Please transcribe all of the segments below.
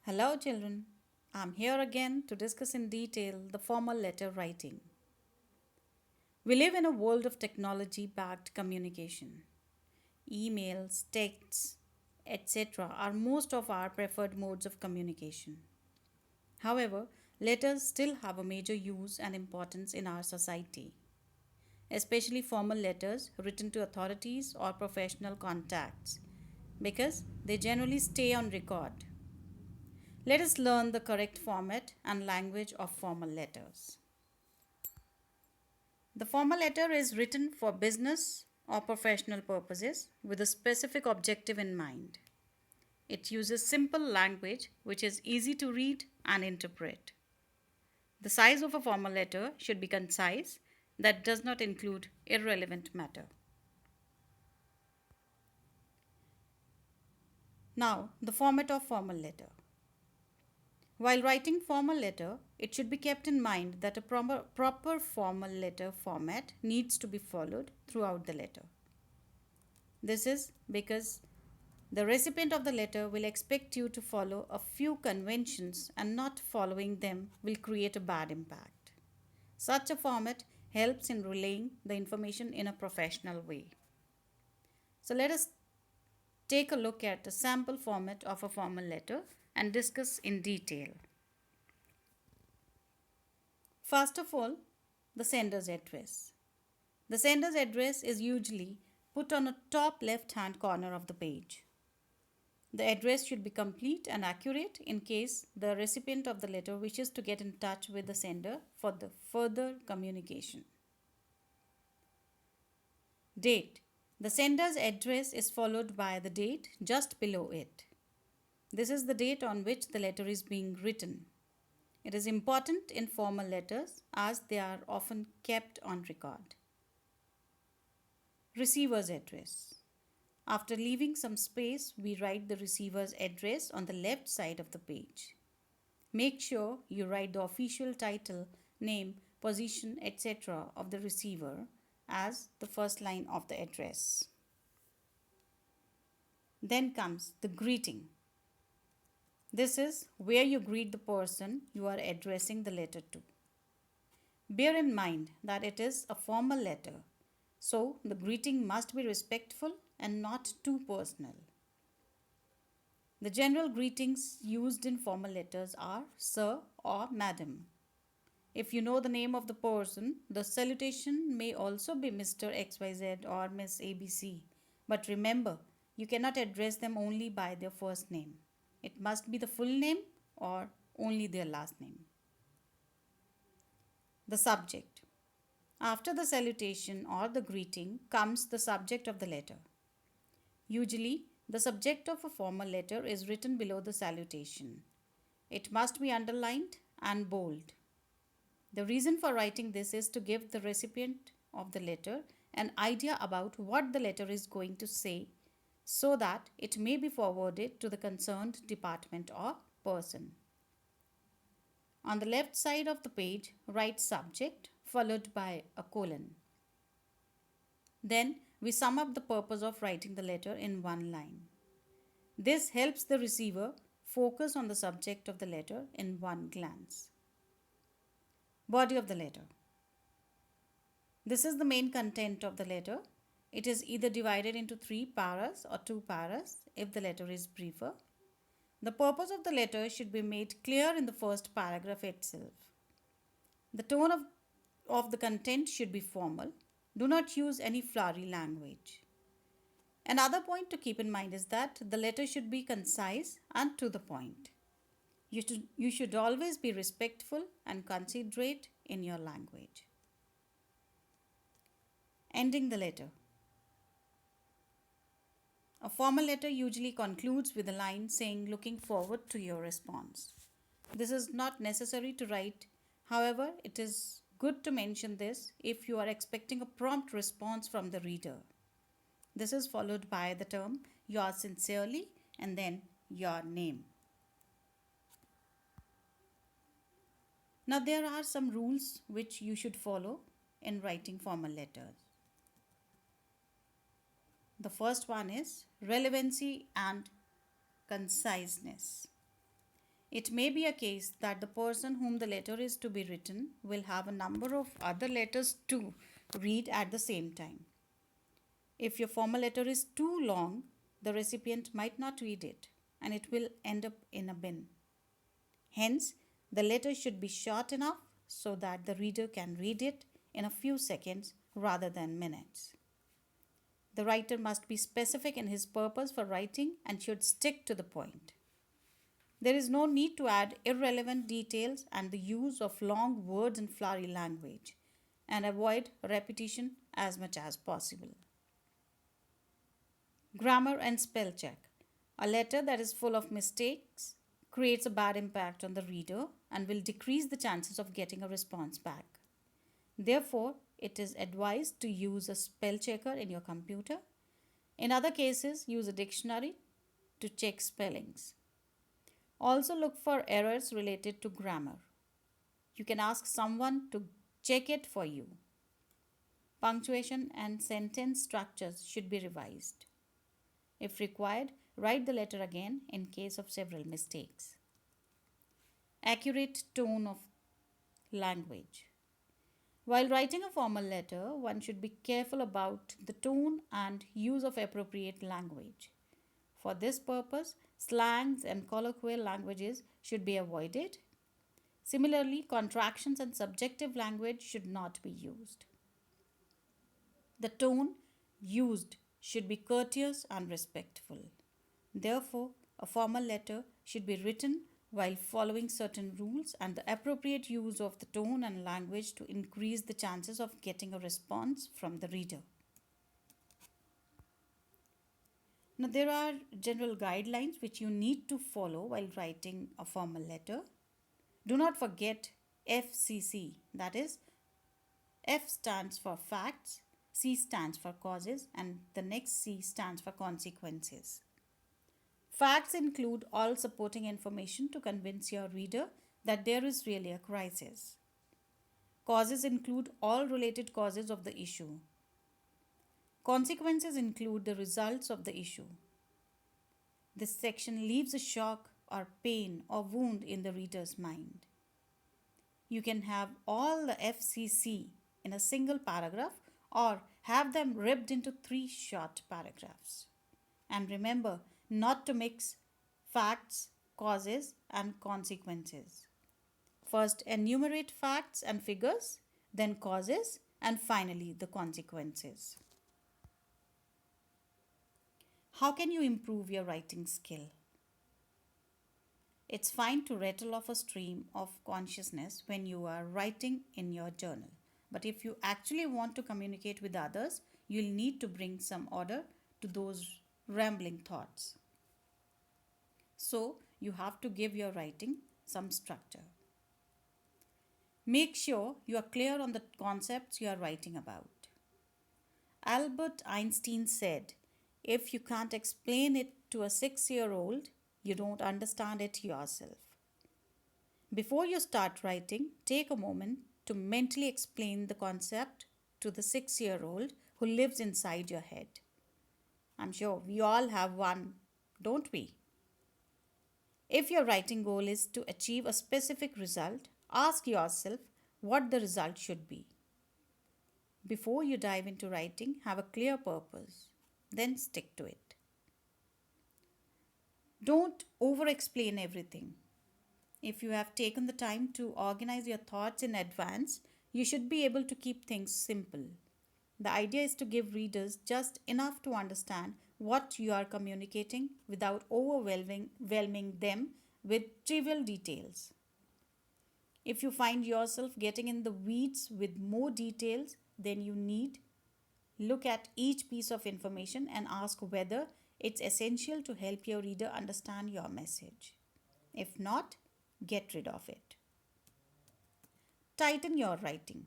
Hello, children. I'm here again to discuss in detail the formal letter writing. We live in a world of technology backed communication. Emails, texts, etc. are most of our preferred modes of communication. However, letters still have a major use and importance in our society, especially formal letters written to authorities or professional contacts, because they generally stay on record. Let us learn the correct format and language of formal letters. The formal letter is written for business or professional purposes with a specific objective in mind. It uses simple language which is easy to read and interpret. The size of a formal letter should be concise, that does not include irrelevant matter. Now, the format of formal letter. While writing formal letter, it should be kept in mind that a proper formal letter format needs to be followed throughout the letter. This is because the recipient of the letter will expect you to follow a few conventions, and not following them will create a bad impact. Such a format helps in relaying the information in a professional way. So let us take a look at the sample format of a formal letter and discuss in detail. First of all, the sender's address. The sender's address is usually put on a top left hand corner of the page. The address should be complete and accurate in case the recipient of the letter wishes to get in touch with the sender for the further communication. Date. The sender's address is followed by the date just below it. This is the date on which the letter is being written. It is important in formal letters as they are often kept on record. Receiver's address. After leaving some space, we write the receiver's address on the left side of the page. Make sure you write the official title, name, position, etc. of the receiver as the first line of the address. Then comes the greeting. This is where you greet the person you are addressing the letter to. Bear in mind that it is a formal letter, so the greeting must be respectful and not too personal. The general greetings used in formal letters are sir or madam. If you know the name of the person, the salutation may also be Mr. XYZ or Miss ABC. But remember, you cannot address them only by their first name. It must be the full name or only their last name. The subject. After the salutation or the greeting comes the subject of the letter. Usually, the subject of a formal letter is written below the salutation. It must be underlined and bold. The reason for writing this is to give the recipient of the letter an idea about what the letter is going to say, so that it may be forwarded to the concerned department or person. On the left side of the page, write subject followed by a colon. Then we sum up the purpose of writing the letter in one line. This helps the receiver focus on the subject of the letter in one glance. Body of the letter. This is the main content of the letter. It is either divided into 3 paras or 2 paras if the letter is briefer. The purpose of the letter should be made clear in the first paragraph itself. The tone of the content should be formal. Do not use any flowery language. Another point to keep in mind is that the letter should be concise and to the point. You should always be respectful and considerate in your language. Ending the letter. A formal letter usually concludes with a line saying looking forward to your response. This is not necessary to write. However, it is good to mention this if you are expecting a prompt response from the reader. This is followed by the term yours sincerely and then your name. Now there are some rules which you should follow in writing formal letters. The first one is relevancy and conciseness. It may be a case that the person whom the letter is to be written will have a number of other letters to read at the same time. If your formal letter is too long, the recipient might not read it and it will end up in a bin. Hence, the letter should be short enough so that the reader can read it in a few seconds rather than minutes. The writer must be specific in his purpose for writing and should stick to the point. There is no need to add irrelevant details and the use of long words and flowery language, and avoid repetition as much as possible. Grammar and spell check. A letter that is full of mistakes creates a bad impact on the reader and will decrease the chances of getting a response back. Therefore, it is advised to use a spell checker in your computer. In other cases, use a dictionary to check spellings. Also, look for errors related to grammar. You can ask someone to check it for you. Punctuation and sentence structures should be revised. If required, write the letter again in case of several mistakes. Accurate tone of language. While writing a formal letter, one should be careful about the tone and use of appropriate language. For this purpose, slangs and colloquial languages should be avoided. Similarly, contractions and subjective language should not be used. The tone used should be courteous and respectful. Therefore, a formal letter should be written while following certain rules and the appropriate use of the tone and language to increase the chances of getting a response from the reader. Now, there are general guidelines which you need to follow while writing a formal letter. Do not forget FCC, that is, F stands for facts, C stands for causes, and the next C stands for consequences. Facts include all supporting information to convince your reader that there is really a crisis. Causes include all related causes of the issue. Consequences include the results of the issue. This section leaves a shock or pain or wound in the reader's mind. You can have all the FCC in a single paragraph or have them ripped into 3 short paragraphs. And remember not to mix facts, causes, and consequences. First, enumerate facts and figures, then causes, and finally the consequences. How can you improve your writing skill? It's fine to rattle off a stream of consciousness when you are writing in your journal. But if you actually want to communicate with others, you'll need to bring some order to those rambling thoughts. So, you have to give your writing some structure. Make sure you are clear on the concepts you are writing about. Albert Einstein said, "If you can't explain it to a 6-year-old, you don't understand it yourself." Before you start writing, take a moment to mentally explain the concept to the 6-year-old who lives inside your head. I'm sure we all have one, don't we? If your writing goal is to achieve a specific result, ask yourself what the result should be. Before you dive into writing, have a clear purpose, then stick to it. Don't over-explain everything. If you have taken the time to organize your thoughts in advance, you should be able to keep things simple. The idea is to give readers just enough to understand what you are communicating without overwhelming them with trivial details. If you find yourself getting in the weeds with more details than you need, look at each piece of information and ask whether it's essential to help your reader understand your message. If not, get rid of it. Tighten your writing.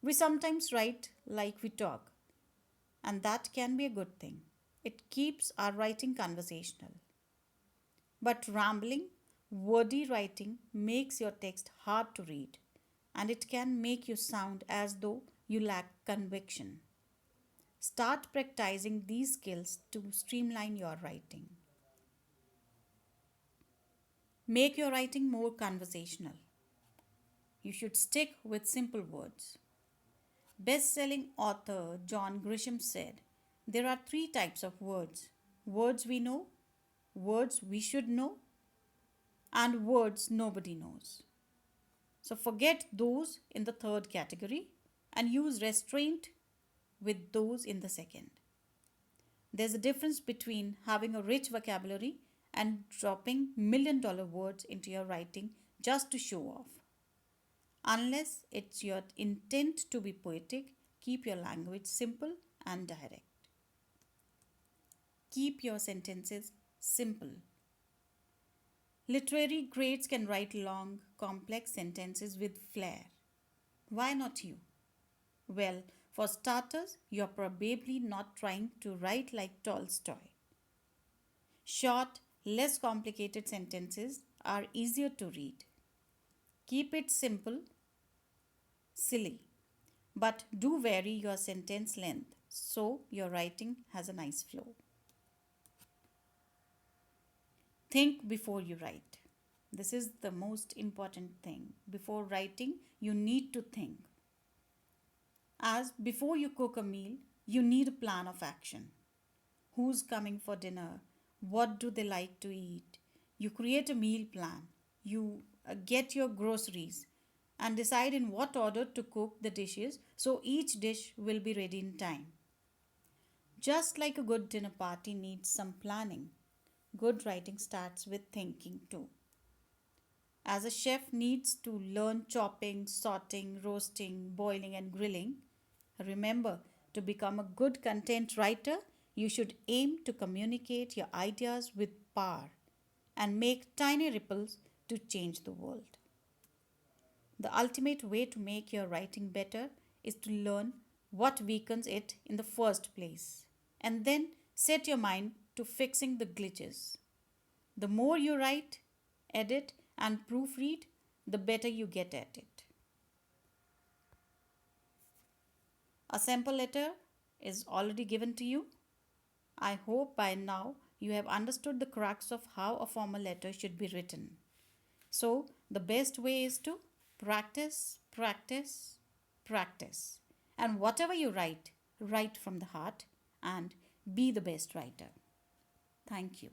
We sometimes write like we talk, and that can be a good thing. It keeps our writing conversational. But rambling, wordy writing makes your text hard to read, and it can make you sound as though you lack conviction. Start practicing these skills to streamline your writing. Make your writing more conversational. You should stick with simple words. Best selling author John Grisham said, there are three types of words: words we know, words we should know, and words nobody knows. So forget those in the third category and use restraint with those in the second. There's a difference between having a rich vocabulary and dropping $1 million words into your writing just to show off. Unless it's your intent to be poetic, keep your language simple and direct. Keep your sentences simple. Literary greats can write long, complex sentences with flair. Why not you? Well, for starters, you're probably not trying to write like Tolstoy. Short, less complicated sentences are easier to read. Keep it simple, silly, but do vary your sentence length so your writing has a nice flow. Think before you write. This is the most important thing. Before writing, you need to think. As before you cook a meal, you need a plan of action. Who's coming for dinner? What do they like to eat? You create a meal plan. You get your groceries and decide in what order to cook the dishes so each dish will be ready in time. Just like a good dinner party needs some planning, good writing starts with thinking too. As a chef needs to learn chopping, sorting, roasting, boiling, and grilling, remember, to become a good content writer, you should aim to communicate your ideas with power and make tiny ripples to change the world. The ultimate way to make your writing better is to learn what weakens it in the first place and then set your mind to fixing the glitches. The more you write, edit, and proofread, the better you get at it. A sample letter is already given to you. I hope by now you have understood the crux of how a formal letter should be written. So, the best way is to practice, practice, practice. And whatever you write, write from the heart and be the best writer. Thank you.